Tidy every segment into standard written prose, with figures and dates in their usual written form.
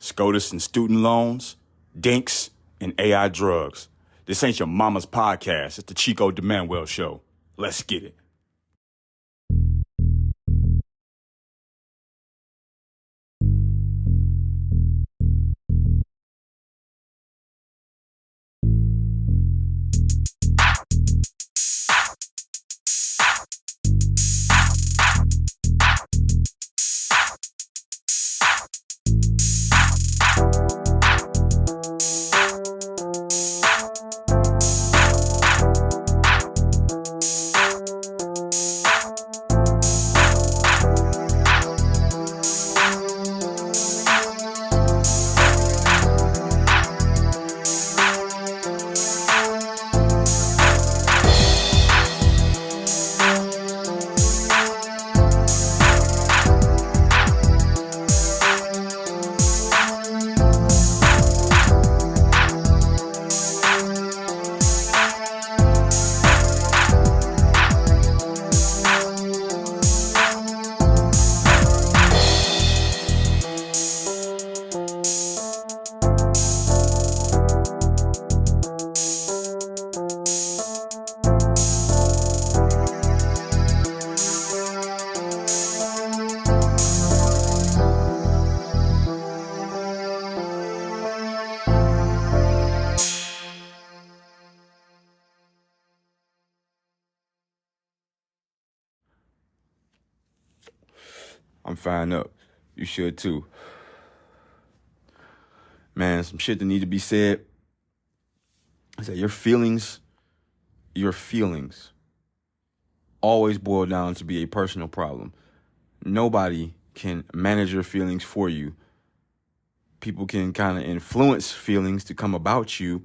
SCOTUS and student loans, dinks, and AI drugs. This ain't your mama's podcast. It's the Chico DeManuel Show. Let's get it. I'm firing up. You should too. Man, some shit that need to be said is that your feelings always boil down to be a personal problem. Nobody can manage your feelings for you. People can kind of influence feelings to come about you,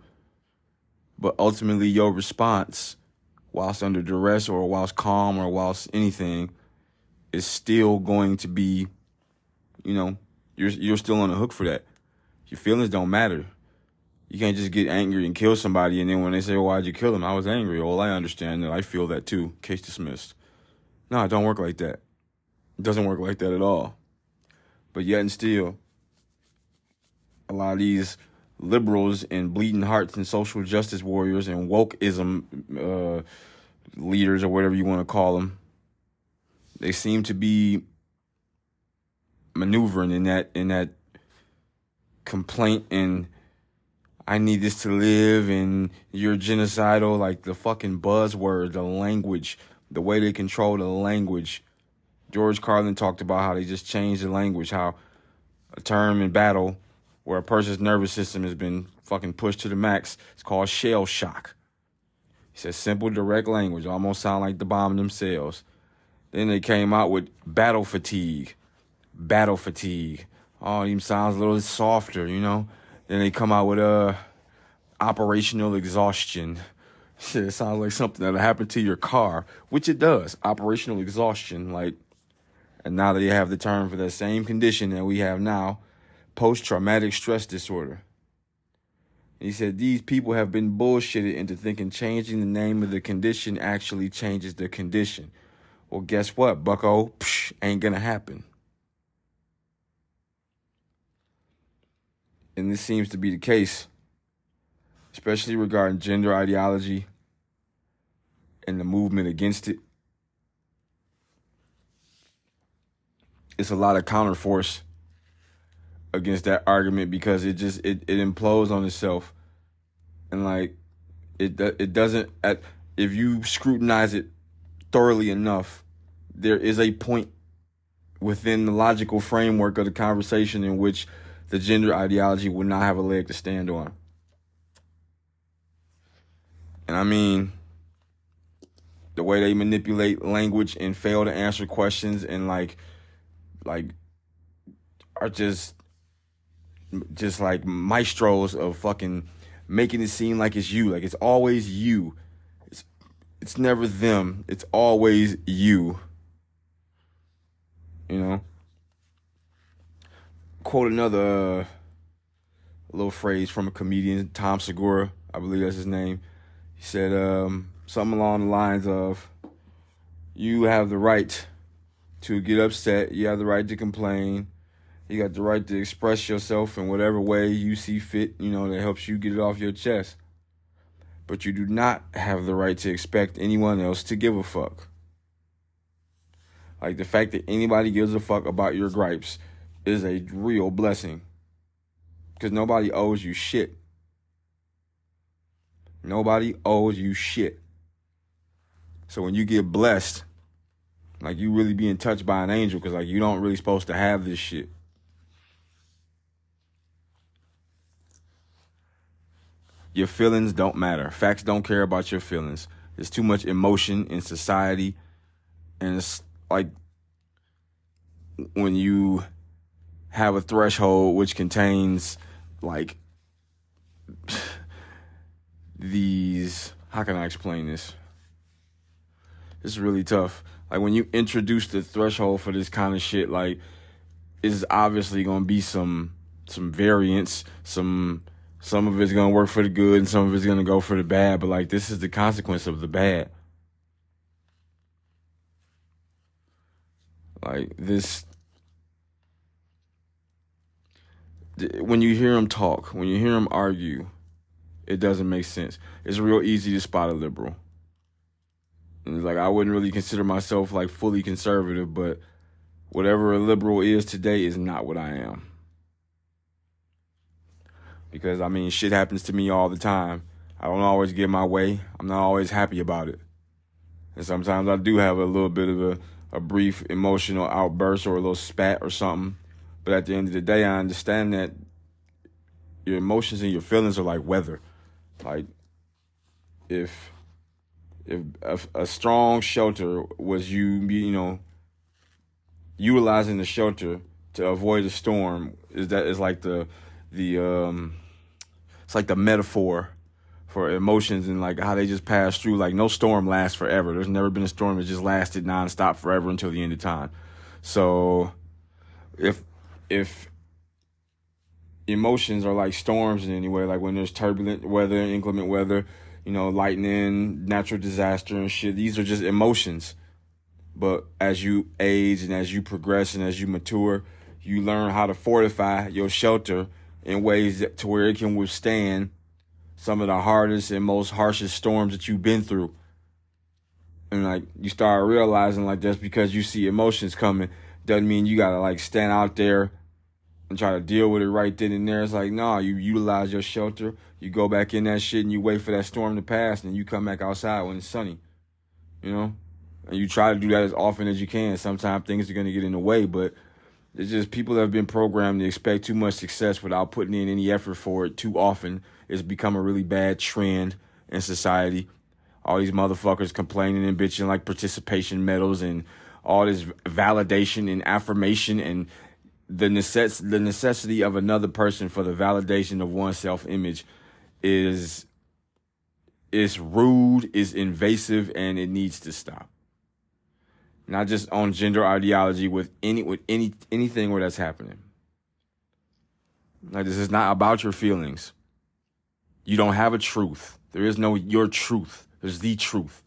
but ultimately your response, whilst under duress or whilst calm or whilst anything, is still going to be, you're still on the hook for that. Your feelings don't matter. You can't just get angry and kill somebody, and then when they say, why'd you kill him? I was angry. Well, I understand that. I feel that too. Case dismissed. No, it don't work like that. It doesn't work like that at all. But yet and still, a lot of these liberals and bleeding hearts and social justice warriors and wokeism leaders or whatever you want to call them, they seem to be maneuvering in that complaint and I need this to live and you're genocidal, like the fucking buzzword, the language, the way they control the language. George Carlin talked about how they just changed the language, how a term in battle where a person's nervous system has been fucking pushed to the max, it's called shell shock. He says simple, direct language, almost sound like the bomb themselves. Then they came out with battle fatigue. Oh, it even sounds a little softer, Then they come out with operational exhaustion. Shit, it sounds like something that'll happen to your car, which it does. Operational exhaustion, and now they have the term for that same condition that we have now, post-traumatic stress disorder. And he said these people have been bullshitted into thinking changing the name of the condition actually changes the condition. Well, guess what, bucko? Ain't gonna happen. And this seems to be the case, especially regarding gender ideology and the movement against it. It's a lot of counterforce against that argument because it implodes on itself. And it doesn't, if you scrutinize it thoroughly enough, there is a point within the logical framework of the conversation in which the gender ideology would not have a leg to stand on. And I mean, the way they manipulate language and fail to answer questions and are just like maestros of fucking making it seem like it's you. Like it's always you. It's never them. It's always you. Quote another little phrase from a comedian, Tom Segura, I believe that's his name. He said something along the lines of, you have the right to get upset, you have the right to complain, You got the right to express yourself in whatever way you see fit, you know, that helps you get it off your chest. But you do not have the right to expect anyone else to give a fuck. Like, the fact that anybody gives a fuck about your gripes is a real blessing. Because nobody owes you shit. Nobody owes you shit. So when you get blessed, like, you really being touched by an angel, because, like, you don't really supposed to have this shit. Your feelings don't matter. Facts don't care about your feelings. There's too much emotion in society. And it's like when you have a threshold which contains, like, these, how can I explain this? It's really tough. Like, when you introduce the threshold for this kind of shit, like, it's obviously going to be some variance, some of it's going to work for the good and some of it's going to go for the bad, but, like, this is the consequence of the bad. Like, this, when you hear them talk, when you hear them argue, it doesn't make sense. It's real easy to spot a liberal. And it's like, I wouldn't really consider myself, like, fully conservative, but whatever a liberal is today is not what I am. Because, I mean, shit happens to me all the time. I don't always get my way. I'm not always happy about it. And sometimes I do have a little bit of a brief emotional outburst or a little spat or something. But at the end of the day, I understand that your emotions and your feelings are like weather. Like, if a strong shelter was you know, utilizing the shelter to avoid a storm, is like it's like the metaphor for emotions and, like, how they just pass through. Like, no storm lasts forever. There's never been a storm that just lasted nonstop forever until the end of time. So if emotions are like storms in any way, like when there's turbulent weather, inclement weather, you know, lightning, natural disaster and shit, these are just emotions. But as you age and as you progress and as you mature, you learn how to fortify your shelter in ways to where it can withstand some of the hardest and most harshest storms that you've been through. And, like, you start realizing, like, just because you see emotions coming doesn't mean you gotta, like, stand out there and try to deal with it right then and there. It's like, no, you utilize your shelter, you go back in that shit and you wait for that storm to pass and you come back outside when it's sunny, you know? And you try to do that as often as you can. Sometimes things are going to get in the way, but it's just people that have been programmed to expect too much success without putting in any effort for it too often. It's become a really bad trend in society. All these motherfuckers complaining and bitching like participation medals and all this validation and affirmation and the necessity of another person for the validation of one's self-image is rude, is invasive, and it needs to stop. Not just on gender ideology, with anything where that's happening. Like, this is not about your feelings. You don't have a truth. There is no your truth. There's the truth.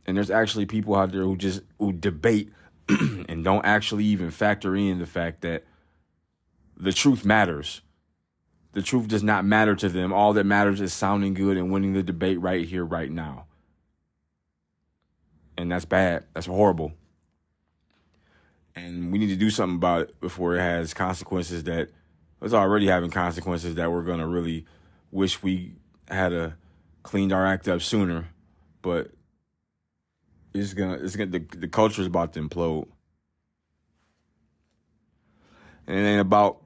And there's actually people out there who debate and don't actually even factor in the fact that the truth matters. The truth does not matter to them. All that matters is sounding good and winning the debate right here, right now. And that's bad. That's horrible. And we need to do something about it before it has consequences that it's already having consequences that we're going to really wish we had cleaned our act up sooner. But the culture is about to implode. And it ain't about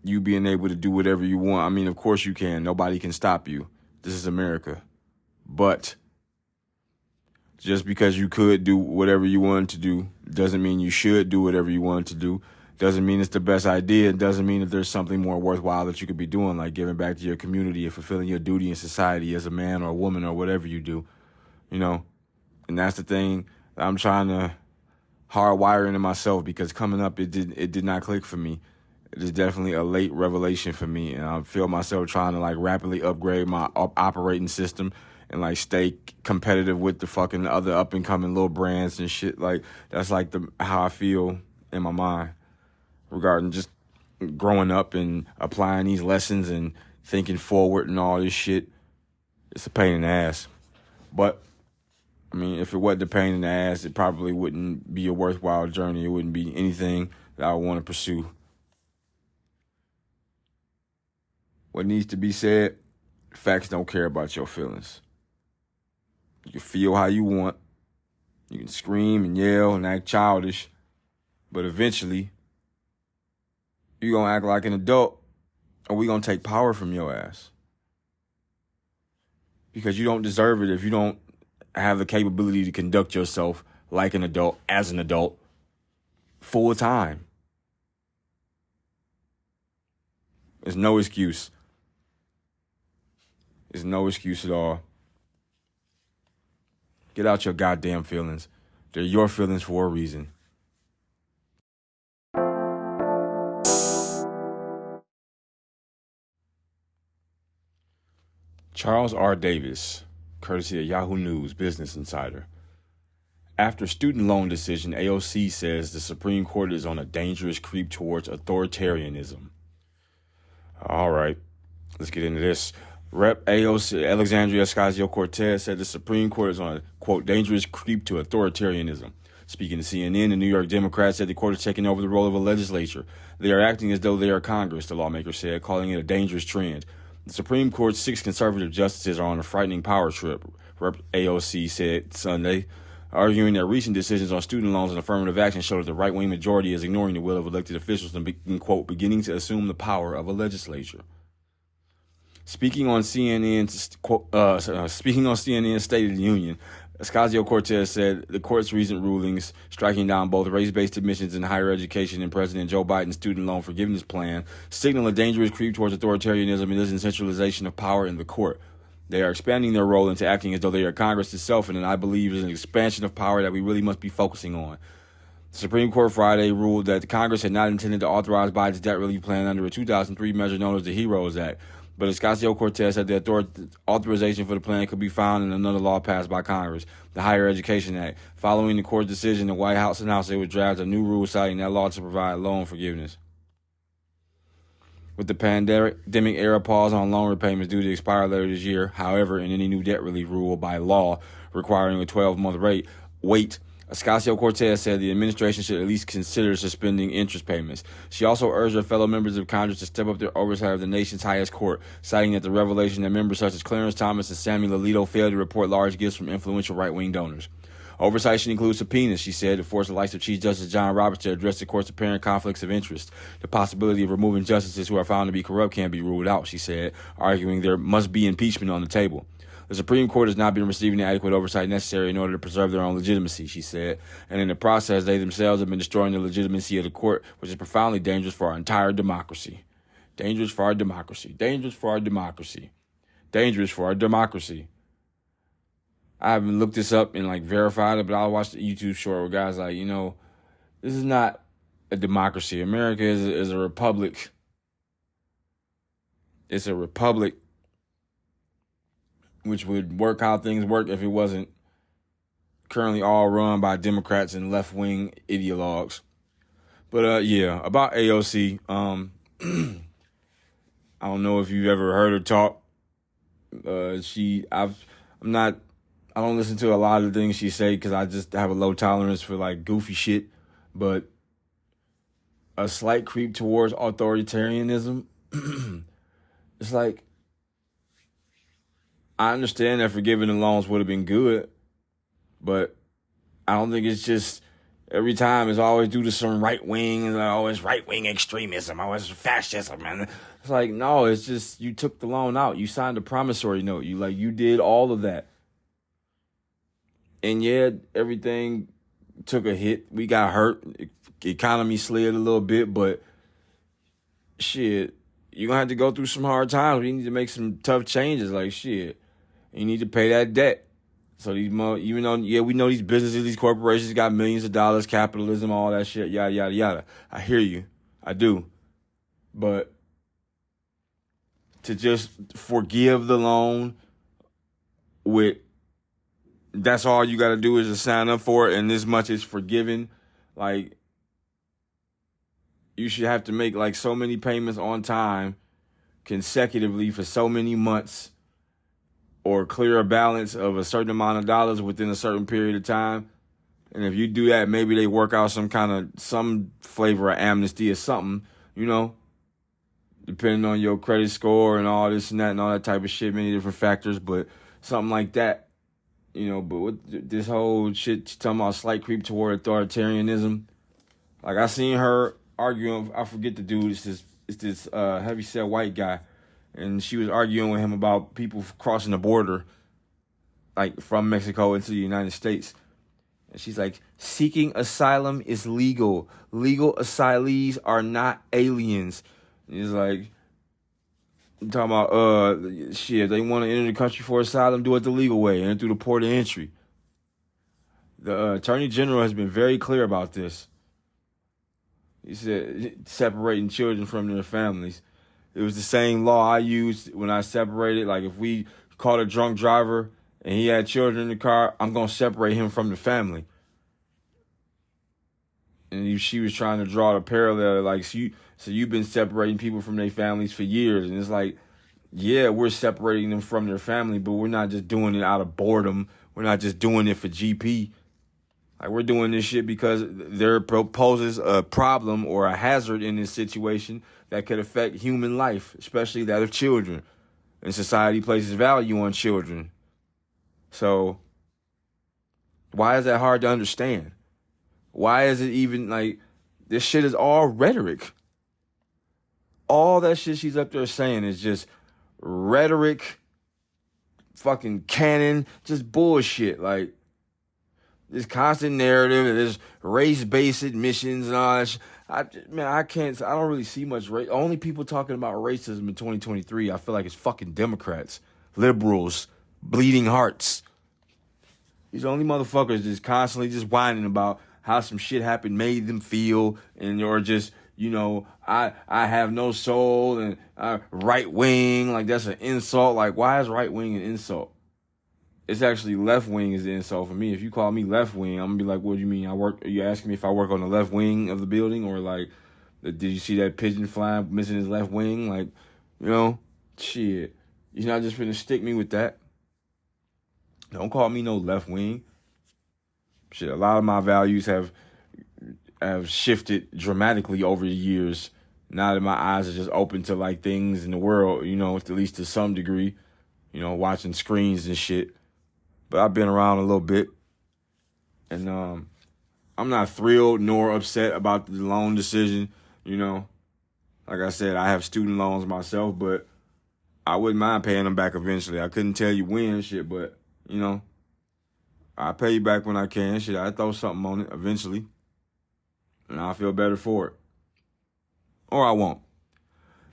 you being able to do whatever you want. I mean, of course you can. Nobody can stop you. This is America. But just because you could do whatever you wanted to do doesn't mean you should do whatever you wanted to do. Doesn't mean it's the best idea. It doesn't mean that there's something more worthwhile that you could be doing, like giving back to your community and fulfilling your duty in society as a man or a woman or whatever you do, you know. And that's the thing that I'm trying to hardwire into myself, because coming up, it did not click for me. It is definitely a late revelation for me, and I feel myself trying to, like, rapidly upgrade my operating system and, like, stay competitive with the fucking other up and coming little brands and shit. Like, that's like how I feel in my mind regarding just growing up and applying these lessons and thinking forward and all this shit. It's a pain in the ass. But, I mean, if it wasn't a pain in the ass, it probably wouldn't be a worthwhile journey. It wouldn't be anything that I would want to pursue. What needs to be said, facts don't care about your feelings. You can feel how you want. You can scream and yell and act childish. But eventually, you're going to act like an adult, or we're going to take power from your ass. Because you don't deserve it if you don't have the capability to conduct yourself like an adult, as an adult, full time. There's no excuse. There's no excuse at all. Get out your goddamn feelings. They're your feelings for a reason. Charles R. Davis, courtesy of Yahoo News, Business Insider. After student loan decision, AOC says the Supreme Court is on a dangerous creep towards authoritarianism. All right, let's get into this. Rep. AOC Alexandria Ocasio-Cortez said the Supreme Court is on a, quote, dangerous creep to authoritarianism. Speaking to CNN, the New York Democrats said the court is taking over the role of a legislature. They are acting as though they are Congress, the lawmaker said, calling it a dangerous trend. The Supreme Court's 6 conservative justices are on a frightening power trip, Rep. AOC said Sunday, arguing that recent decisions on student loans and affirmative action show that the right-wing majority is ignoring the will of elected officials and, quote, beginning to assume the power of a legislature. Speaking on CNN, State of the Union, Ocasio-Cortez said the court's recent rulings, striking down both race-based admissions in higher education and President Joe Biden's student loan forgiveness plan, signal a dangerous creep towards authoritarianism and decentralization of power in the court. They are expanding their role into acting as though they are Congress itself, and I believe is an expansion of power that we really must be focusing on. The Supreme Court Friday ruled that the Congress had not intended to authorize Biden's debt relief plan under a 2003 measure known as the HEROES Act, but Ocasio-Cortez said the authorization for the plan could be found in another law passed by Congress, the Higher Education Act. Following the court's decision, the White House announced it would draft a new rule citing that law to provide loan forgiveness. With the pandemic-era pause on loan repayments due to expire later this year, however, in any new debt relief rule by law requiring a 12-month wait, Ocasio-Cortez said the administration should at least consider suspending interest payments. She also urged her fellow members of Congress to step up their oversight of the nation's highest court, citing that the revelation that members such as Clarence Thomas and Samuel Alito failed to report large gifts from influential right-wing donors. Oversight should include subpoenas, she said, to force the likes of Chief Justice John Roberts to address the court's apparent conflicts of interest. The possibility of removing justices who are found to be corrupt can't be ruled out, she said, arguing there must be impeachment on the table. The Supreme Court has not been receiving the adequate oversight necessary in order to preserve their own legitimacy, she said, and in the process, they themselves have been destroying the legitimacy of the court, which is profoundly dangerous for our entire democracy. Dangerous for our democracy. Dangerous for our democracy. Dangerous for our democracy. I haven't looked this up and verified it, but I watched a YouTube short where guys this is not a democracy. America is a republic. It's a republic, which would work how things work if it wasn't currently all run by Democrats and left-wing ideologues. But about AOC, I don't know if you've ever heard her talk. I don't listen to a lot of the things she say because I just have a low tolerance for goofy shit. But a slight creep towards authoritarianism, it's I understand that forgiving the loans would have been good, but I don't think it's just every time it's always due to some right wing and it's right wing extremism, it's fascism, and it's no, it's just you took the loan out, you signed a promissory note, you did all of that, and everything took a hit. We got hurt, economy slid a little bit, but shit, you're gonna have to go through some hard times. We need to make some tough changes. You need to pay that debt. So even though, we know these businesses, these corporations got millions of dollars, capitalism, all that shit, yada, yada, yada. I hear you. I do. But to just forgive the loan that's all you got to do is to sign up for it, and this much is forgiven. you should have to make like so many payments on time consecutively for so many months, or clear a balance of a certain amount of dollars within a certain period of time. And if you do that, maybe they work out some flavor of amnesty or something, you know, depending on your credit score and all this and that and all that type of shit, many different factors, but something like that, you know. But with this whole shit talking about slight creep toward authoritarianism, like I seen her arguing, I forget the dude, it's this heavyset white guy, and she was arguing with him about people crossing the border, like from Mexico into the United States. And she's like, seeking asylum is legal. Legal asylees are not aliens. And he's like, I'm talking about, shit, they want to enter the country for asylum, do it the legal way, enter through the port of entry. The Attorney General has been very clear about this. He said separating children from their families. It was the same law I used when I separated. Like if we caught a drunk driver and he had children in the car, I'm going to separate him from the family. And she was trying to draw the parallel, like, so you've been separating people from their families for years. And it's like, yeah, we're separating them from their family, but we're not just doing it out of boredom. We're not just doing it for GP. Like, we're doing this shit because there proposes a problem or a hazard in this situation that could affect human life, especially that of children. And society places value on children. So why is that hard to understand? Why is it even like, this shit is all rhetoric. All that shit she's up there saying is just rhetoric, fucking canon, just bullshit. Like, this constant narrative, this race-based admissions and all that shit. I don't really see much race. Only people talking about racism in 2023, I feel like it's fucking Democrats, liberals, bleeding hearts. These only motherfuckers just constantly just whining about how some shit happened, made them feel, and or just, you know, I have no soul, and right wing, like that's an insult. Like, why is right wing an insult? It's actually left wing is the insult for me. If you call me left wing, I'm gonna be like, what do you mean? Are you asking me if I work on the left wing of the building, or like, did you see that pigeon flying missing his left wing? Like, you know, shit. You're not just gonna stick me with that. Don't call me no left wing. Shit, a lot of my values have shifted dramatically over the years. Now that my eyes are just open to like things in the world, you know, at least to some degree, you know, watching screens and shit. But I've been around a little bit, and I'm not thrilled nor upset about the loan decision. You know, like I said, I have student loans myself, but I wouldn't mind paying them back eventually. I couldn't tell you when shit, but you know, I'll pay you back when I can. Shit, I throw something on it eventually, and I'll feel better for it, or I won't.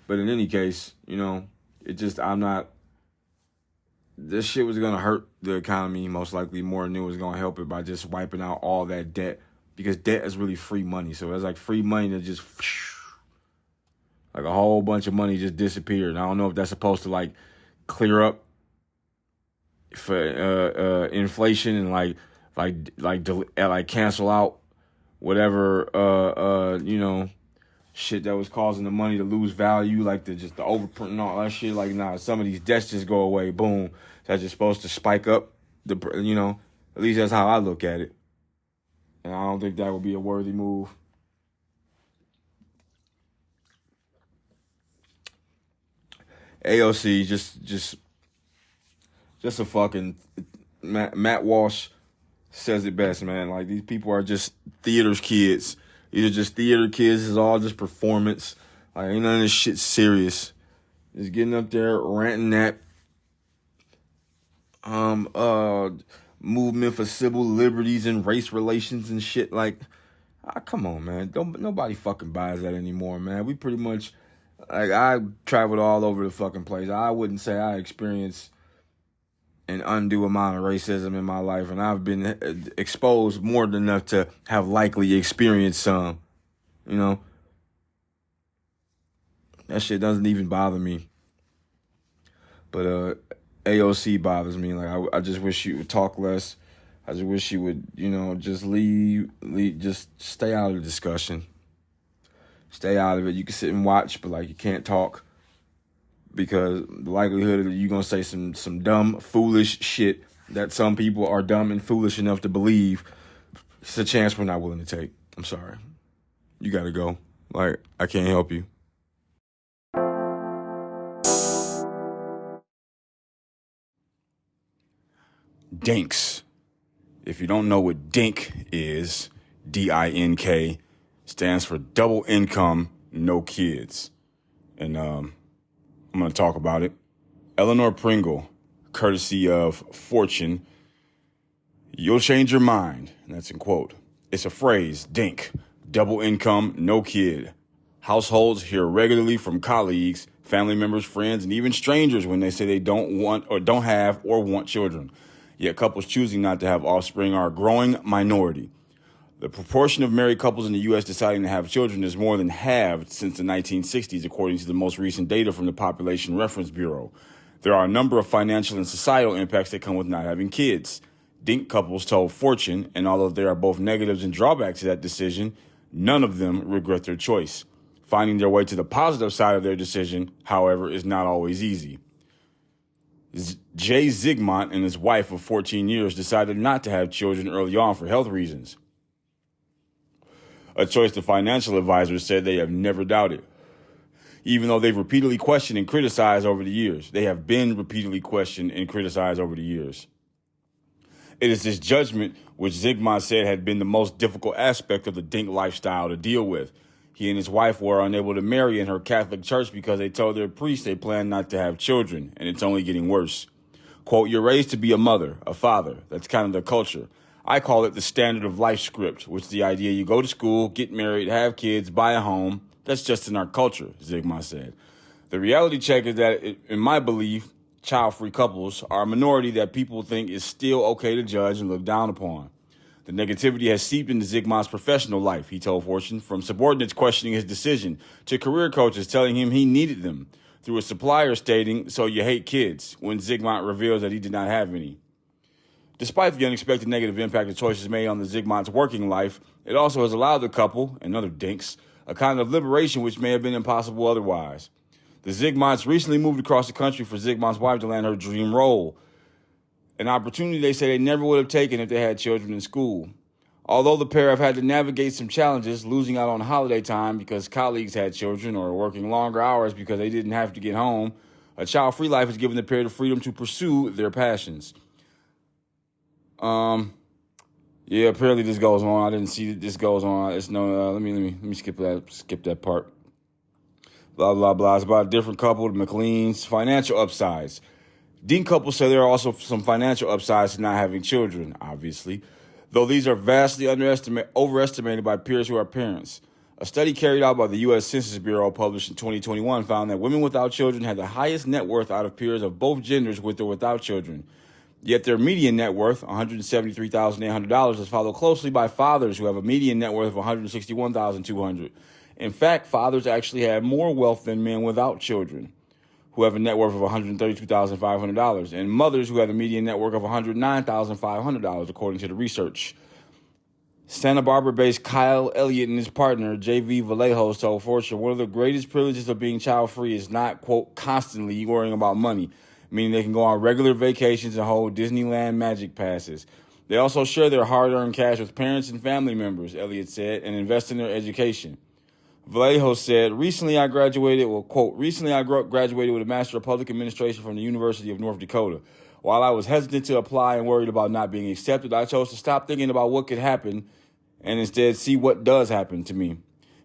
But in any case, you know, this shit was going to hurt the economy most likely more than it was going to help it by just wiping out all that debt, because debt is really free money. So it's like free money that just, like a whole bunch of money just disappeared. And I don't know if that's supposed to like clear up for inflation and like cancel out whatever, you know, shit that was causing the money to lose value, like the overprint and all that shit. Like, nah, some of these debts just go away. Boom. That's just supposed to spike up you know, at least that's how I look at it. And I don't think that would be a worthy move. AOC, just a fucking, Matt Walsh says it best, man. Like, these people are just theater's kids. These are just theater kids. It's all just performance. Like, ain't none of this shit serious. Just getting up there, ranting that movement for civil liberties and race relations and shit. Like, come on, man. Nobody fucking buys that anymore, man. We pretty much, like, I traveled all over the fucking place. I wouldn't say I experienced an undue amount of racism in my life, and I've been exposed more than enough to have likely experienced some, you know. That shit doesn't even bother me. But AOC bothers me. Like, I just wish she would talk less. I just wish she would, you know, just leave, just stay out of the discussion. Stay out of it. You can sit and watch, but like you can't talk because the likelihood that you're gonna say some dumb, foolish shit that some people are dumb and foolish enough to believe, it's a chance we're not willing to take. I'm sorry. You gotta go. Like, I can't help you. DINKs. If you don't know what DINK is, DINK, stands for double income, no kids. And I'm going to talk about it. Eleanor Pringle, courtesy of Fortune, you'll change your mind. And that's in quote. It's a phrase, DINK, double income, no kid. Households hear regularly from colleagues, family members, friends, and even strangers when they say they don't want or don't have or want children. Yet couples choosing not to have offspring are a growing minority. The proportion of married couples in the U.S. deciding to have children is more than halved since the 1960s, according to the most recent data from the Population Reference Bureau. There are a number of financial and societal impacts that come with not having kids. DINK couples told Fortune, and although there are both negatives and drawbacks to that decision, none of them regret their choice. Finding their way to the positive side of their decision, however, is not always easy. Jay Zygmunt and his wife of 14 years decided not to have children early on for health reasons, a choice the financial advisors said they have never doubted. Even though they've repeatedly questioned and criticized over the years. They have been repeatedly questioned and criticized over the years. It is this judgment which Zygmunt said had been the most difficult aspect of the DINK lifestyle to deal with. He and his wife were unable to marry in her Catholic church because they told their priest they planned not to have children, and it's only getting worse. Quote, you're raised to be a mother, a father. That's kind of the culture. I call it the standard of life script, which is the idea you go to school, get married, have kids, buy a home. That's just in our culture, Zygmunt said. The reality check is that, in my belief, child-free couples are a minority that people think is still okay to judge and look down upon. The negativity has seeped into Zygmunt's professional life, he told Fortune, from subordinates questioning his decision to career coaches telling him he needed them, through a supplier stating, so you hate kids, when Zygmunt reveals that he did not have any. Despite the unexpected negative impact of choices made on the Zygmunt's working life, it also has allowed the couple, and other DINKs, a kind of liberation which may have been impossible otherwise. The Zygmunts recently moved across the country for Zygmunt's wife to land her dream role, an opportunity they say they never would have taken if they had children in school. Although the pair have had to navigate some challenges, losing out on holiday time because colleagues had children or working longer hours because they didn't have to get home, a child-free life has given the pair the freedom to pursue their passions. Yeah, apparently this goes on. I didn't see that this goes on. It's no. Let me skip that part. Blah blah blah. It's about a different couple, the McLeans. Financial upsides. DINK couples say there are also some financial upsides to not having children, obviously, though these are vastly overestimated by peers who are parents. A study carried out by the U.S. Census Bureau published in 2021 found that women without children had the highest net worth out of peers of both genders with or without children. Yet their median net worth, $173,800, is followed closely by fathers who have a median net worth of $161,200. In fact, fathers actually have more wealth than men without children, who have a net worth of $132,500, and mothers who have a median net worth of $109,500, according to the research. Santa Barbara-based Kyle Elliott and his partner, J.V. Vallejos, told Fortune, one of the greatest privileges of being child-free is not, quote, constantly worrying about money, meaning they can go on regular vacations and hold Disneyland magic passes. They also share their hard-earned cash with parents and family members, Elliott said, and invest in their education. Vallejo said, recently I graduated with a Master of Public Administration from the University of North Dakota. While I was hesitant to apply and worried about not being accepted, I chose to stop thinking about what could happen and instead see what does happen to me.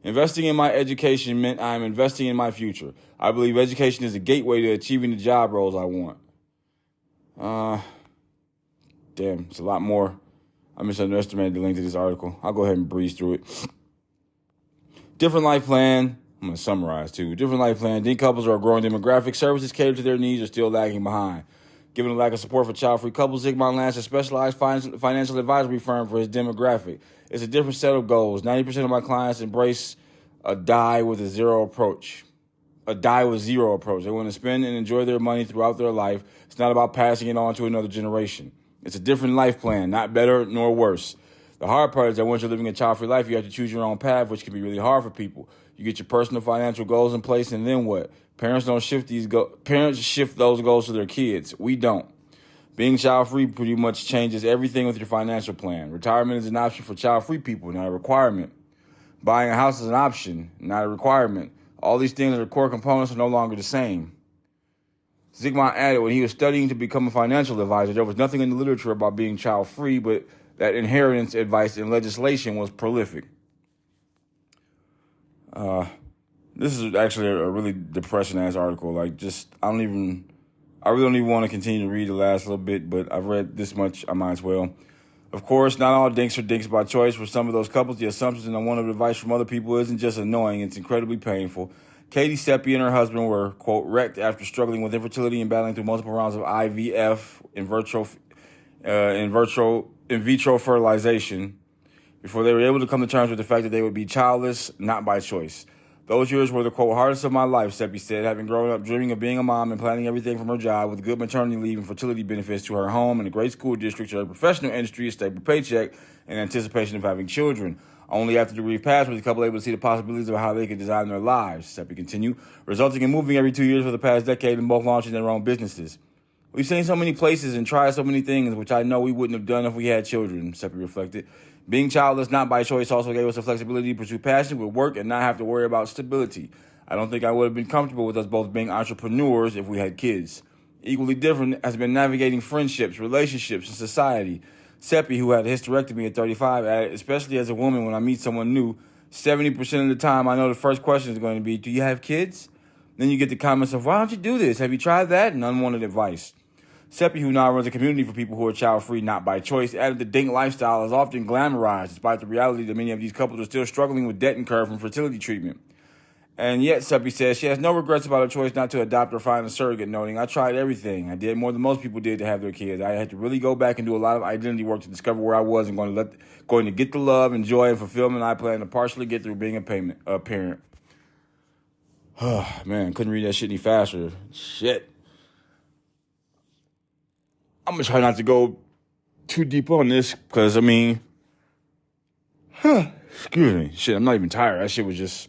Investing in my education meant I am investing in my future. I believe education is a gateway to achieving the job roles I want. Damn, it's a lot more. I misunderestimated the length of this article. I'll go ahead and breeze through it. Different life plan. I'm going to summarize, too. Different life plan. DINK couples are a growing demographic. Services catered to their needs are still lagging behind. Given the lack of support for child-free couples, Zygmunt launched a specialized financial advisory firm for his demographic. It's a different set of goals. 90% of my clients embrace a die with zero approach. They want to spend and enjoy their money throughout their life. It's not about passing it on to another generation. It's a different life plan, not better nor worse. The hard part is that once you're living a child-free life, you have to choose your own path, which can be really hard for people. You get your personal financial goals in place, and then what? Parents shift those goals to their kids. We don't. Being child-free pretty much changes everything with your financial plan. Retirement is an option for child-free people, not a requirement. Buying a house is an option, not a requirement. All these things that are core components are no longer the same. Zygmunt added when he was studying to become a financial advisor, there was nothing in the literature about being child-free, but that inheritance advice and legislation was prolific. This is actually a really depressing-ass article. Like, I really don't even want to continue to read the last little bit, but I've read this much, I might as well. Of course, not all dinks are dinks by choice. For some of those couples, the assumptions and unwanted advice from other people isn't just annoying, it's incredibly painful. Katie Seppi and her husband were, quote, wrecked after struggling with infertility and battling through multiple rounds of IVF, in vitro fertilization, before they were able to come to terms with the fact that they would be childless, not by choice. Those years were the, quote, hardest of my life, Seppi said, having grown up dreaming of being a mom and planning everything from her job with good maternity leave and fertility benefits to her home and a great school district to her professional industry, a stable paycheck, and anticipation of having children. Only after the grief passed was the couple able to see the possibilities of how they could design their lives, Seppi continued, resulting in moving every 2 years for the past decade and both launching their own businesses. We've seen so many places and tried so many things, which I know we wouldn't have done if we had children, Seppi reflected. Being childless, not by choice, also gave us the flexibility to pursue passion with work and not have to worry about stability. I don't think I would have been comfortable with us both being entrepreneurs if we had kids. Equally different has been navigating friendships, relationships, and society. Seppi, who had a hysterectomy at 35, added, especially as a woman, when I meet someone new, 70% of the time I know the first question is going to be, do you have kids? Then you get the comments of, why don't you do this? Have you tried that? And unwanted advice. Seppi, who now runs a community for people who are child-free, not by choice, added the dink lifestyle is often glamorized, despite the reality that many of these couples are still struggling with debt incurred from fertility treatment. And yet, Seppi says, she has no regrets about her choice not to adopt or find a surrogate, noting, I tried everything. I did more than most people did to have their kids. I had to really go back and do a lot of identity work to discover where I was and going to get the love and joy and fulfillment I plan to partially get through being a parent. Man, couldn't read that shit any faster. Shit. I'm going to try not to go too deep on this because, excuse me. Shit, I'm not even tired. That shit was just,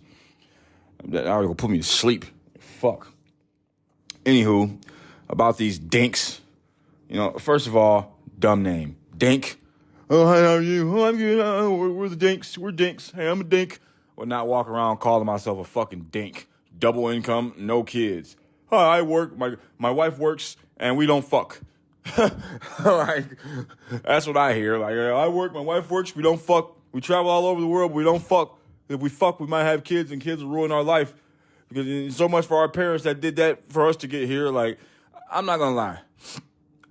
that article put me to sleep. Fuck. Anywho, about these dinks. First of all, dumb name. Dink. Oh, hi, how are you? Oh, I'm good. We're the dinks. We're dinks. Hey, I'm a dink. Would not walk around calling myself a fucking dink. Double income, no kids. Hi, I work. My wife works, and we don't fuck. Like, that's what I hear. Like, I work, my wife works, we don't fuck. We travel all over the world, but we don't fuck. If we fuck, we might have kids, and kids will ruin our life. Because so much for our parents that did that for us to get here. Like, I'm not gonna lie.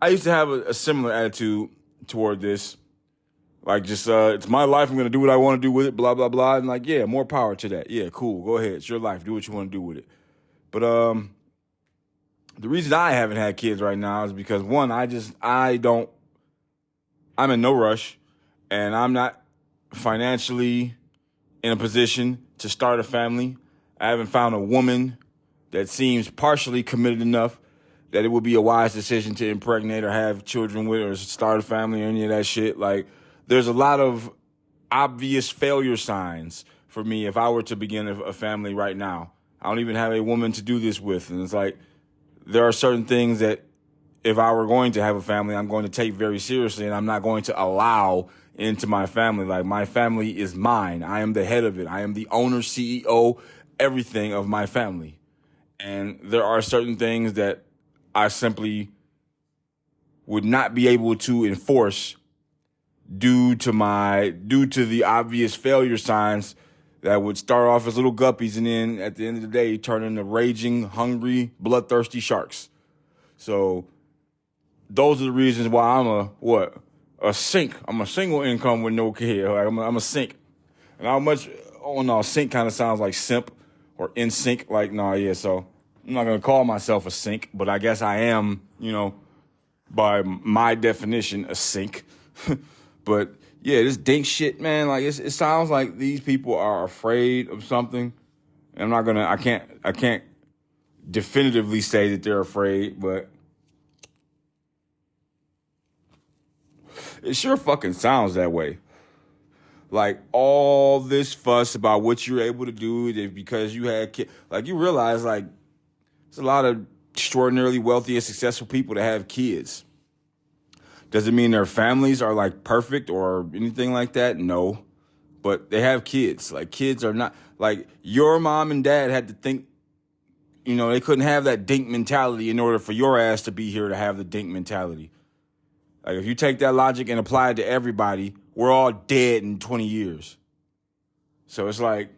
I used to have a similar attitude toward this. Like, just, it's my life, I'm gonna do what I want to do with it, blah, blah, blah. And like, yeah, more power to that. Yeah, cool, go ahead, it's your life, do what you want to do with it. But, the reason I haven't had kids right now is because, one, I'm in no rush, and I'm not financially in a position to start a family. I haven't found a woman that seems partially committed enough that it would be a wise decision to impregnate or have children with or start a family or any of that shit. Like, there's a lot of obvious failure signs for me if I were to begin a family right now. I don't even have a woman to do this with, and it's like, there are certain things that if I were going to have a family, I'm going to take very seriously, and I'm not going to allow into my family. Like, my family is mine. I am the head of it. I am the owner, CEO, everything of my family. And there are certain things that I simply would not be able to enforce due to the obvious failure signs that would start off as little guppies and then at the end of the day turn into raging, hungry, bloodthirsty sharks. So those are the reasons why I'm a sink. I'm a single income with no kid. Like, I'm a sink. And how much, sink kind of sounds like simp or in sync. Like, so I'm not going to call myself a sink, but I guess I am, by my definition, a sink. But yeah, this dink shit, man, like, it sounds like these people are afraid of something. And I can't definitively say that they're afraid, but it sure fucking sounds that way. Like all this fuss about what you're able to do because you had kids. Like you realize like there's a lot of extraordinarily wealthy and successful people that have kids. Does it mean their families are like perfect or anything like that? No. But they have kids. Like kids are not like your mom and dad had to think, they couldn't have that dink mentality in order for your ass to be here to have the dink mentality. Like if you take that logic and apply it to everybody, we're all dead in 20 years. So it's like,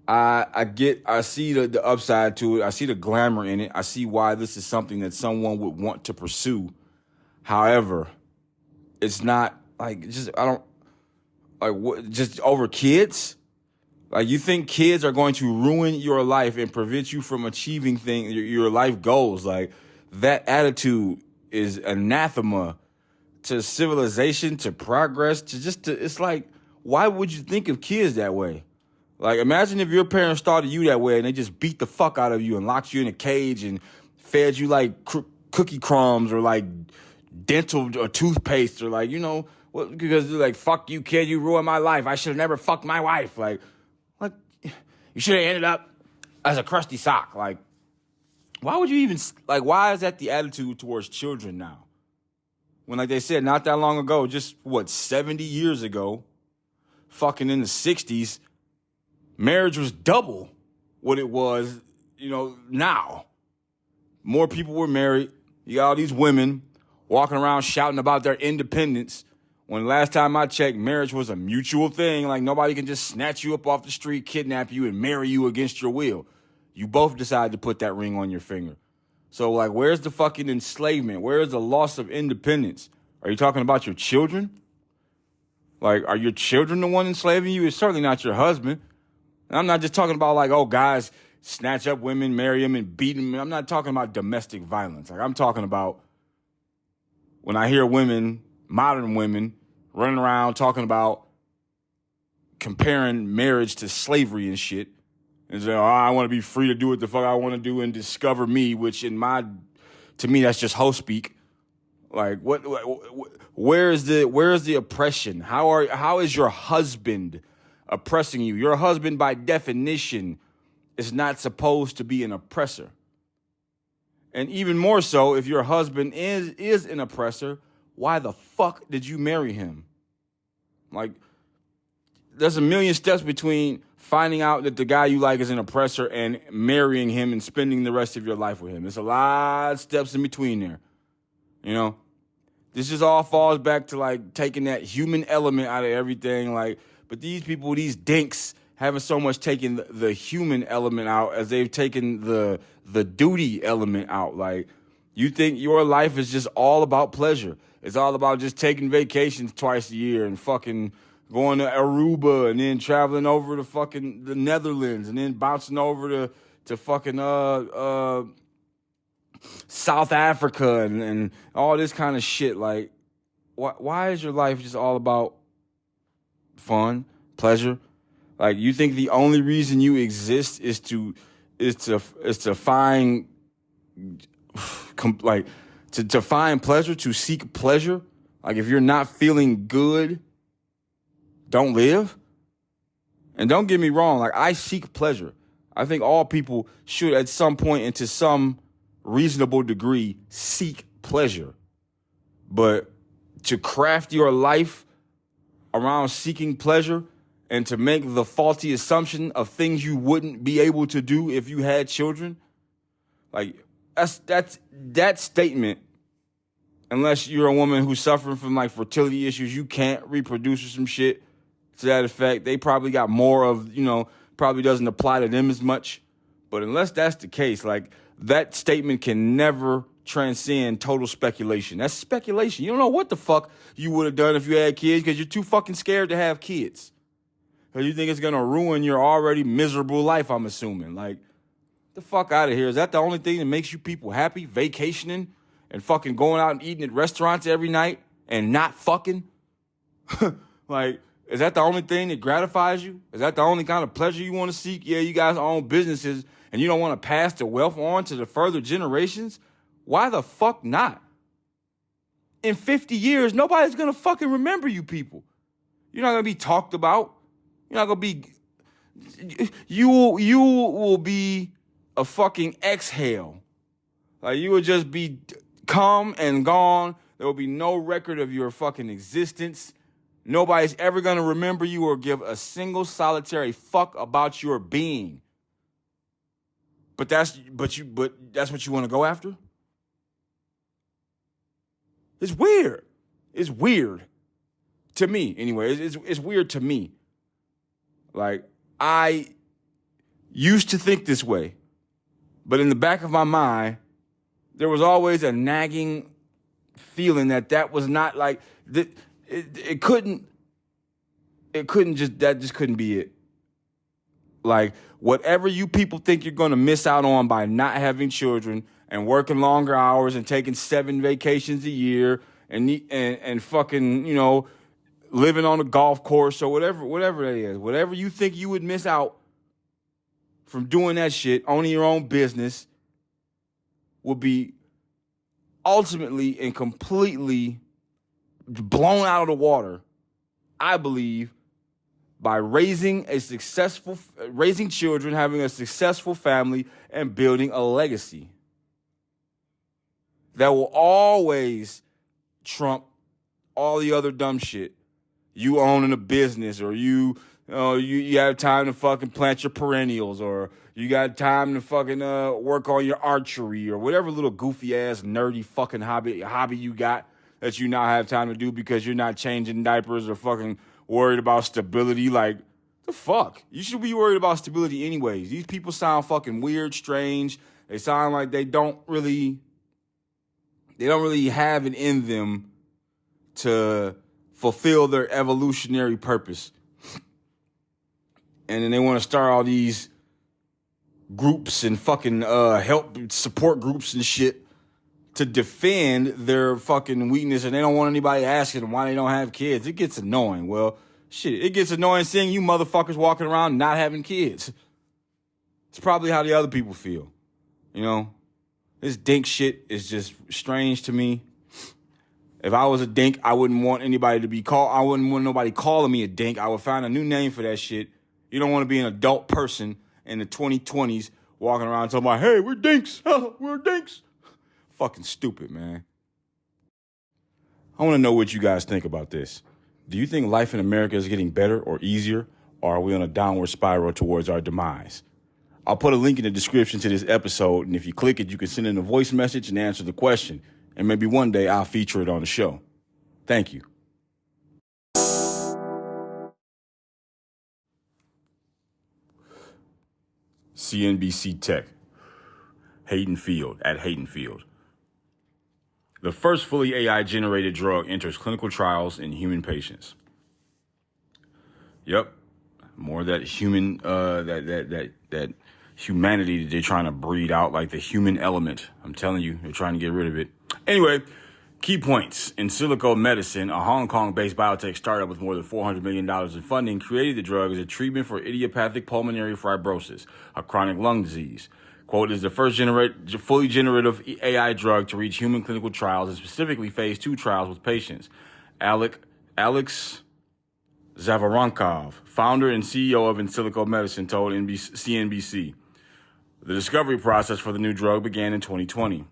I see the upside to it. I see the glamour in it. I see why this is something that someone would want to pursue. However, it's not like just over kids. Like you think kids are going to ruin your life and prevent you from achieving your life goals. Like that attitude is anathema to civilization, to progress, it's like, why would you think of kids that way? Like, imagine if your parents started you that way and they just beat the fuck out of you and locked you in a cage and fed you like cookie crumbs or like dental or toothpaste or like, because they're like, fuck you, kid, you ruined my life. I should have never fucked my wife. Like, you should have ended up as a crusty sock. Like, why would you even, like, why is that the attitude towards children now? When, like they said, not that long ago, just, 70 years ago, fucking in the 60s, marriage was double what it was, now. More people were married. You got all these women walking around shouting about their independence. When last time I checked, marriage was a mutual thing. Like, nobody can just snatch you up off the street, kidnap you, and marry you against your will. You both decide to put that ring on your finger. So, like, where's the fucking enslavement? Where's the loss of independence? Are you talking about your children? Like, are your children the one enslaving you? It's certainly not your husband. And I'm not just talking about, like, guys snatch up women, marry them, and beat them. I'm not talking about domestic violence. Like, I'm talking about when I hear women, modern women, running around talking about comparing marriage to slavery and shit. And say, I want to be free to do what the fuck I want to do and discover me, which to me, that's just hoe speak. Like, where is the oppression? How is your husband oppressing you? Your husband, by definition, is not supposed to be an oppressor. And even more so, if your husband is an oppressor, why the fuck did you marry him? Like, there's a million steps between finding out that the guy you like is an oppressor and marrying him and spending the rest of your life with him. There's a lot of steps in between there. This just all falls back to like taking that human element out of everything. Like, but these people, these dinks, haven't so much taken the human element out as they've taken the duty element out. Like, you think your life is just all about pleasure. It's all about just taking vacations twice a year and fucking going to Aruba and then traveling over to fucking the Netherlands and then bouncing over to fucking South Africa and all this kind of shit. Like, why is your life just all about fun, pleasure? Like, you think the only reason you exist is to find to find pleasure, to seek pleasure? Like, if you're not feeling good, don't live. And don't get me wrong, like, I seek pleasure. I think all people should at some point and to some reasonable degree seek pleasure. But to craft your life around seeking pleasure and to make the faulty assumption of things you wouldn't be able to do if you had children, like, that statement, unless you're a woman who's suffering from like fertility issues, you can't reproduce or some shit to that effect. They probably got more of, probably doesn't apply to them as much. But unless that's the case, like, that statement can never transcend total speculation. That's speculation. You don't know what the fuck you would have done if you had kids because you're too fucking scared to have kids. Because you think it's going to ruin your already miserable life, I'm assuming. Like, the fuck out of here. Is that the only thing that makes you people happy? Vacationing and fucking going out and eating at restaurants every night and not fucking? Like, is that the only thing that gratifies you? Is that the only kind of pleasure you want to seek? Yeah, you guys own businesses and you don't want to pass the wealth on to the further generations? Why the fuck not? In 50 years, nobody's going to fucking remember you people. You're not going to be talked about. You're not going to be... You will be a fucking exhale. Like, you will just be come and gone. There will be no record of your fucking existence. Nobody's ever going to remember you or give a single solitary fuck about your being. But that's what you want to go after? It's weird. It's weird. To me, anyway. It's weird to me. Like, I used to think this way. But in the back of my mind, there was always a nagging feeling that was not like... It couldn't be it. Like, whatever you people think you're going to miss out on by not having children and working longer hours and taking 7 vacations a year and fucking, you know, living on a golf course or whatever that is, whatever you think you would miss out from doing that shit, owning your own business, will be ultimately and completely blown out of the water, I believe, by raising children, having a successful family, and building a legacy that will always trump all the other dumb shit. You owning a business, or you have time to fucking plant your perennials, or you got time to fucking work on your archery, or whatever little goofy ass nerdy fucking hobby you got that you now have time to do because you're not changing diapers or fucking worried about stability. Like, the fuck? You should be worried about stability anyways. These people sound fucking weird, strange. They sound like they don't really have it in them to fulfill their evolutionary purpose. And then they want to start all these groups and fucking help support groups and shit to defend their fucking weakness, and they don't want anybody asking them why they don't have kids. It gets annoying. Well, shit, it gets annoying seeing you motherfuckers walking around not having kids. It's probably how the other people feel. You know? This dink shit is just strange to me. If I was a dink, I wouldn't want anybody to be called. I wouldn't want nobody calling me a dink. I would find a new name for that shit. You don't want to be an adult person in the 2020s walking around talking about, hey, we're dinks. We're dinks. Fucking stupid, man. I want to know what you guys think about this. Do you think life in America is getting better or easier, or are we on a downward spiral towards our demise? I'll put a link in the description to this episode, and if you click it, you can send in a voice message and answer the question. And maybe one day I'll feature it on the show. Thank you. CNBC Tech. Hayden Field. The first fully AI-generated drug enters clinical trials in human patients. Yep, more of that human, that humanity that they're trying to breed out, like the human element. I'm telling you, they're trying to get rid of it. Anyway, key points. Insilico Medicine, a Hong Kong-based biotech startup with more than $400 million in funding, created the drug as a treatment for idiopathic pulmonary fibrosis, a chronic lung disease. Quote, is the first fully generative AI drug to reach human clinical trials, and specifically phase 2 trials with patients. Alex Zavarankov, founder and CEO of Insilico Medicine, told CNBC. The discovery process for the new drug began in 2020.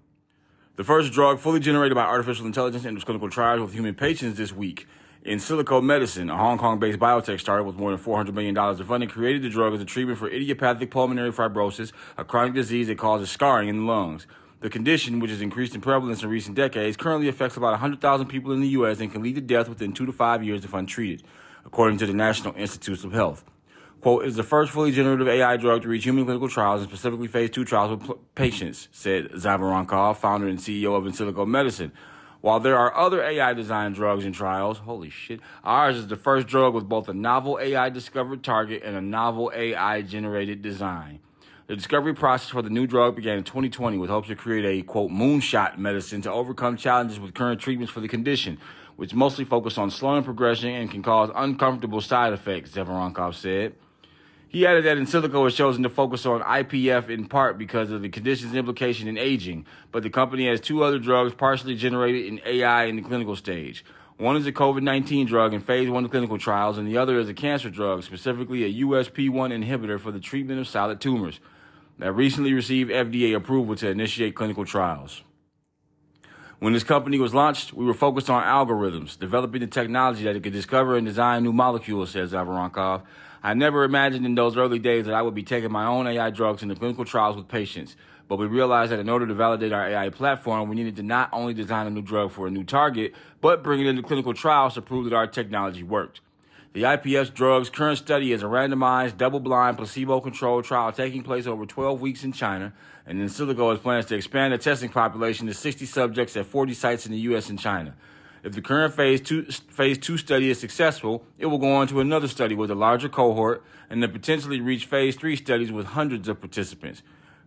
The first drug fully generated by artificial intelligence enters clinical trials with human patients this week. Insilico Medicine, a Hong Kong-based biotech startup with more than $400 million in funding, created the drug as a treatment for idiopathic pulmonary fibrosis, a chronic disease that causes scarring in the lungs. The condition, which has increased in prevalence in recent decades, currently affects about 100,000 people in the U.S. and can lead to death within 2 to 5 years if untreated, according to the National Institutes of Health. Quote, is the first fully generative AI drug to reach human clinical trials, and specifically phase 2 trials with patients, said Zavarankov, founder and CEO of Insilico Medicine. While there are other AI-designed drugs in trials, holy shit, ours is the first drug with both a novel AI-discovered target and a novel AI-generated design. The discovery process for the new drug began in 2020 with hopes to create a, quote, moonshot medicine to overcome challenges with current treatments for the condition, which mostly focus on slowing progression and can cause uncomfortable side effects, Zavarankov said. He added that Insilico has chosen to focus on IPF in part because of the condition's implication in aging, but the company has 2 other drugs partially generated in AI in the clinical stage. One is a COVID-19 drug in phase 1 clinical trials, and the other is a cancer drug, specifically a USP1 inhibitor for the treatment of solid tumors, that recently received FDA approval to initiate clinical trials. When this company was launched, we were focused on algorithms, developing the technology that it could discover and design new molecules, says Zavaronkov. I never imagined in those early days that I would be taking my own AI drugs into clinical trials with patients. But we realized that in order to validate our AI platform, we needed to not only design a new drug for a new target, but bring it into clinical trials to prove that our technology worked. The IPS drug's current study is a randomized, double-blind, placebo-controlled trial taking place over 12 weeks in China, and Insilico has plans to expand the testing population to 60 subjects at 40 sites in the U.S. and China. If the current phase 2 study is successful, it will go on to another study with a larger cohort and then potentially reach phase 3 studies with hundreds of participants.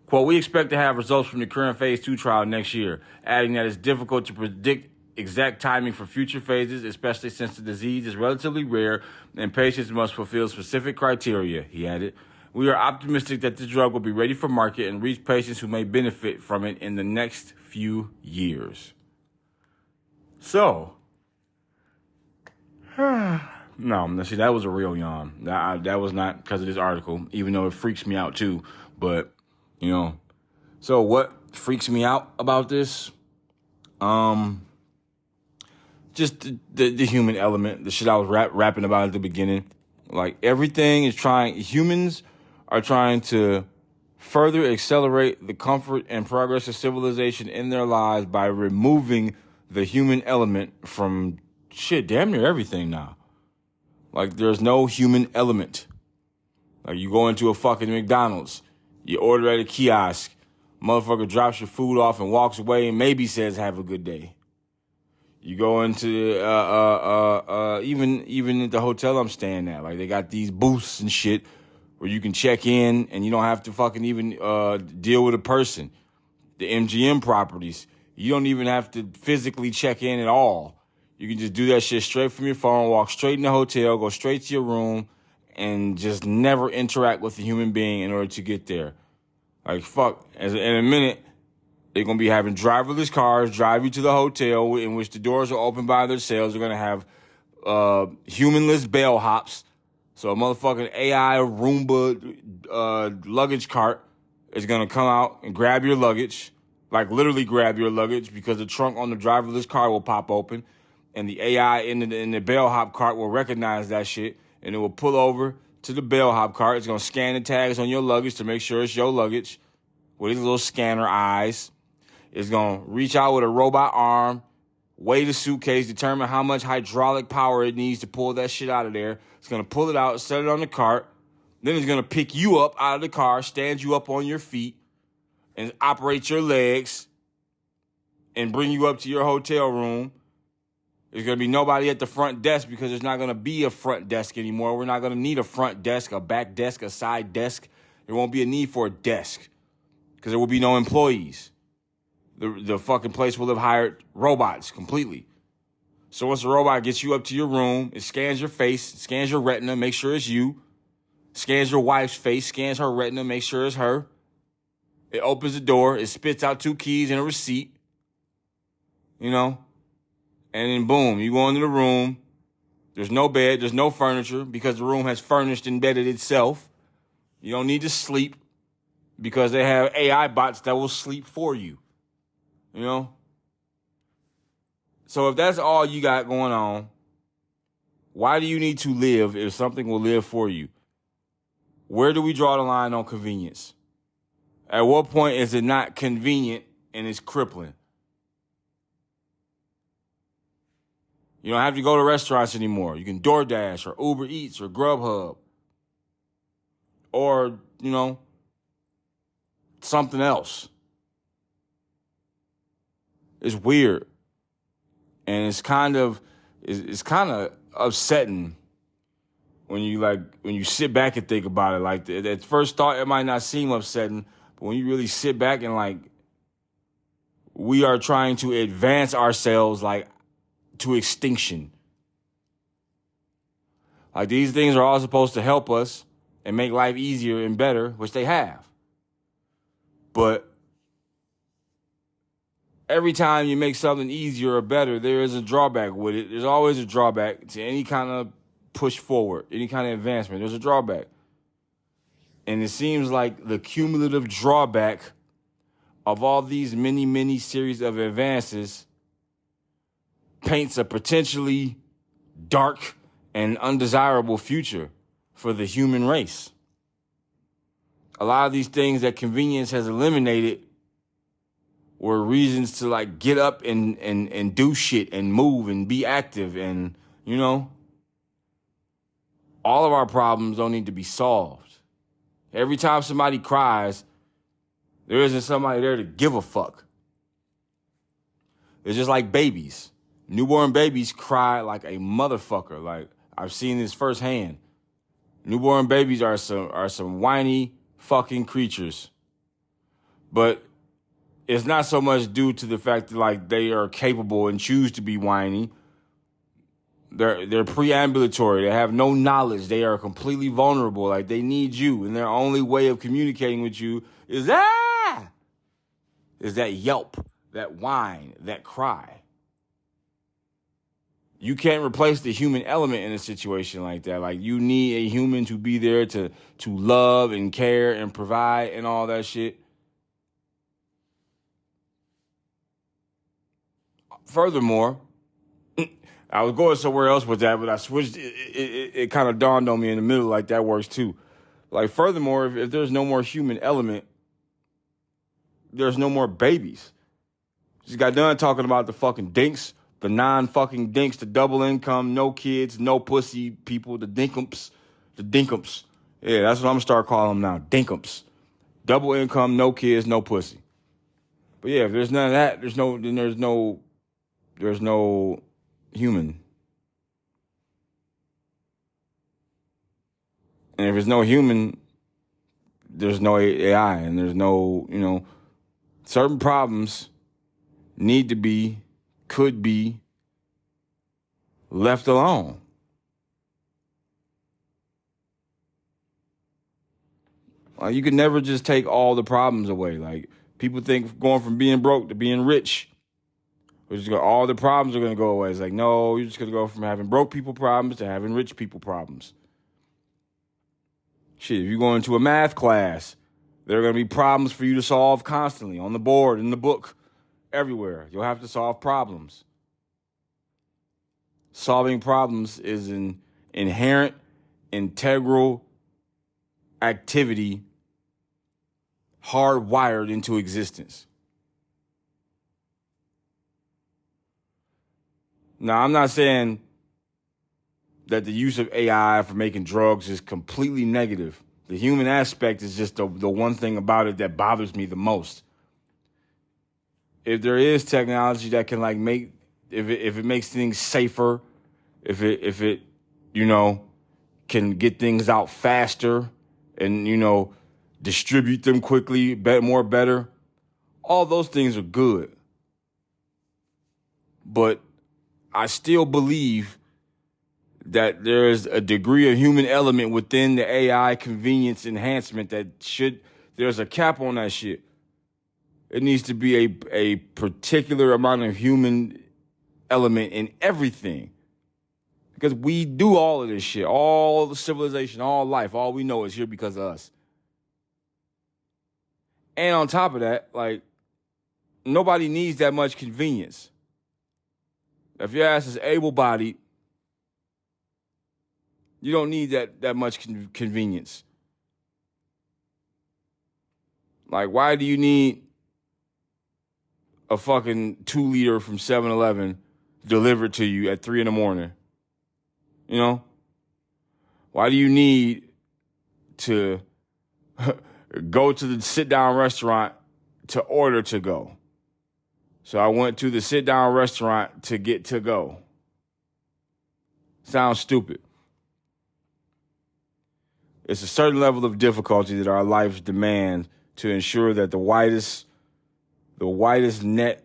Quote, we expect to have results from the current phase 2 trial next year, adding that it's difficult to predict exact timing for future phases, especially since the disease is relatively rare and patients must fulfill specific criteria, he added. We are optimistic that this drug will be ready for market and reach patients who may benefit from it in the next few years. So, no, see, that was a real yawn. That was not because of this article, even though it freaks me out too. But, so what freaks me out about this? Just the human element, the shit I was rapping about at the beginning. Like, everything is humans are trying to further accelerate the comfort and progress of civilization in their lives by removing the human element from damn near everything now. Like, there's no human element. Like, you go into a fucking McDonald's, you order at a kiosk, motherfucker drops your food off and walks away and maybe says, have a good day. You go into even at the hotel I'm staying at, like, they got these booths and shit where you can check in and you don't have to fucking even deal with a person. The MGM properties, you don't even have to physically check in at all. You can just do that shit straight from your phone, walk straight in the hotel, go straight to your room, and just never interact with a human being in order to get there. Like, fuck, in a minute, they're going to be having driverless cars drive you to the hotel in which the doors are open by themselves. They're going to have humanless bellhops. So a motherfucking AI Roomba luggage cart is going to come out and grab your luggage, like literally grab your luggage, because the trunk on the driverless car will pop open, and the AI in the bellhop cart will recognize that shit, and it will pull over to the bellhop cart. It's going to scan the tags on your luggage to make sure it's your luggage with its little scanner eyes. It's going to reach out with a robot arm, weigh the suitcase, determine how much hydraulic power it needs to pull that shit out of there. It's going to pull it out, set it on the cart. Then it's going to pick you up out of the car, stand you up on your feet, and operate your legs and bring you up to your hotel room. There's going to be nobody at the front desk because there's not going to be a front desk anymore. We're not going to need a front desk, a back desk, a side desk. There won't be a need for a desk because there will be no employees. The fucking place will have hired robots completely. So once the robot gets you up to your room, it scans your face, scans your retina, make sure it's you. Scans your wife's face, scans her retina, make sure it's her. It opens the door, it spits out 2 keys and a receipt. And then boom, you go into the room. There's no bed, there's no furniture because the room has furnished and bedded itself. You don't need to sleep because they have AI bots that will sleep for you. So if that's all you got going on, why do you need to live if something will live for you? Where do we draw the line on convenience? At what point is it not convenient and it's crippling? You don't have to go to restaurants anymore. You can DoorDash or Uber Eats or Grubhub or, something else. It's weird. And it's kind of upsetting when you sit back and think about it. Like, at first thought, it might not seem upsetting, but when you really sit back and we are trying to advance ourselves to extinction. Like, these things are all supposed to help us and make life easier and better, which they have. But every time you make something easier or better, there is a drawback with it. There's always a drawback to any kind of push forward, any kind of advancement. There's a drawback. And it seems like the cumulative drawback of all these many, many series of advances paints a potentially dark and undesirable future for the human race. A lot of these things that convenience has eliminated were reasons to like get up and do shit and move and be active. And, you know, all of our problems don't need to be solved. Every time somebody cries, there isn't somebody there to give a fuck. It's just like babies. Newborn babies cry like a motherfucker. Like, I've seen this firsthand. Newborn babies are some whiny fucking creatures. But it's not so much due to the fact that like they are capable and choose to be whiny. They're preambulatory. They have no knowledge. They are completely vulnerable. Like, they need you, and their only way of communicating with you is that yelp, that whine, that cry. You can't replace the human element in a situation like that. Like, you need a human to be there to love and care and provide and all that shit. Furthermore, I was going somewhere else with that, but I switched. It kind of dawned on me in the middle, like that works too. Like, furthermore, if there's no more human element, there's no more babies. Just got done talking about the fucking dinks, the non-fucking dinks, the double income, no kids, no pussy people, the dinkumps. Yeah, that's what I'm gonna start calling them now, dinkumps. Double income, no kids, no pussy. But yeah, if there's none of that, there's no human. And if there's no human, there's no AI, and there's no, certain problems could be left alone. Like, you can never just take all the problems away. Like, people think going from being broke to being rich, all the problems are going to go away. It's like, no, you're just going to go from having broke people problems to having rich people problems. Shit, if you go into a math class, there are going to be problems for you to solve constantly on the board, in the book, everywhere. You'll have to solve problems. Solving problems is an inherent, integral activity hardwired into existence. Now, I'm not saying that the use of AI for making drugs is completely negative. The human aspect is just the one thing about it that bothers me the most. If there is technology that can like make, if it makes things safer, if it can get things out faster and distribute them quickly, better, all those things are good. But I still believe that there is a degree of human element within the AI convenience enhancement there's a cap on that shit. It needs to be a particular amount of human element in everything. Because we do all of this shit, all the civilization, all life, all we know is here because of us. And on top of that, like, nobody needs that much convenience. If your ass is able-bodied, you don't need that much convenience. Like, why do you need a fucking 2-liter from 7-Eleven delivered to you at 3 a.m? Why do you need to go to the sit-down restaurant to order to go? So I went to the sit-down restaurant to get to go. Sounds stupid. It's a certain level of difficulty that our lives demand to ensure that the widest net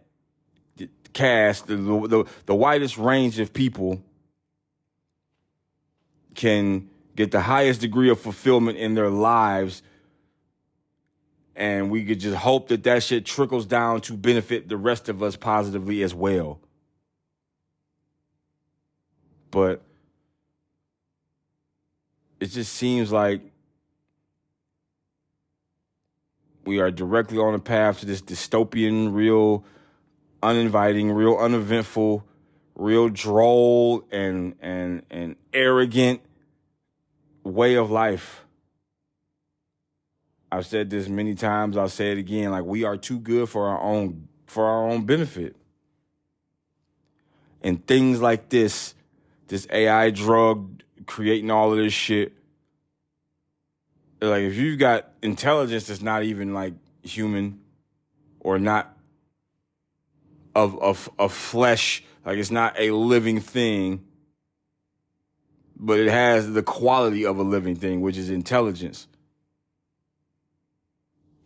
cast, the widest range of people can get the highest degree of fulfillment in their lives And we could just hope that that shit trickles down to benefit the rest of us positively as well. But it just seems like we are directly on the path to this dystopian, real uninviting, real uneventful, real droll and arrogant way of life. I've said this many times, I'll say it again, like we are too good for our own benefit. And things like this AI drug creating all of this shit, like if you've got intelligence that's not even like human or not of flesh, like it's not a living thing, but it has the quality of a living thing, which is intelligence.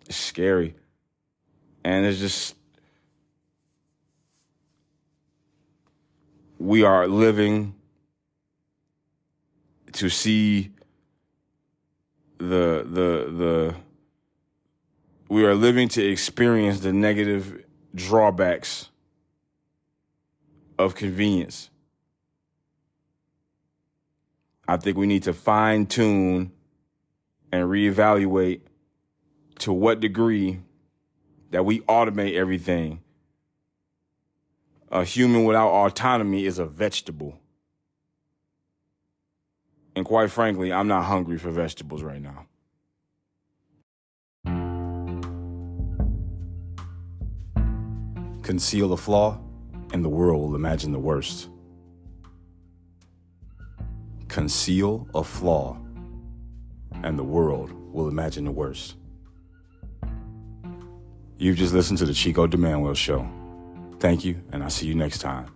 It's scary. And it's just, we are living to see we are living to experience the negative drawbacks of convenience. I think we need to fine tune and reevaluate to what degree that we automate everything. A human without autonomy is a vegetable. And quite frankly, I'm not hungry for vegetables right now. Conceal a flaw, and the world will imagine the worst. Conceal a flaw, and the world will imagine the worst. You've just listened to the Chico DeManuel Show. Thank you, and I'll see you next time.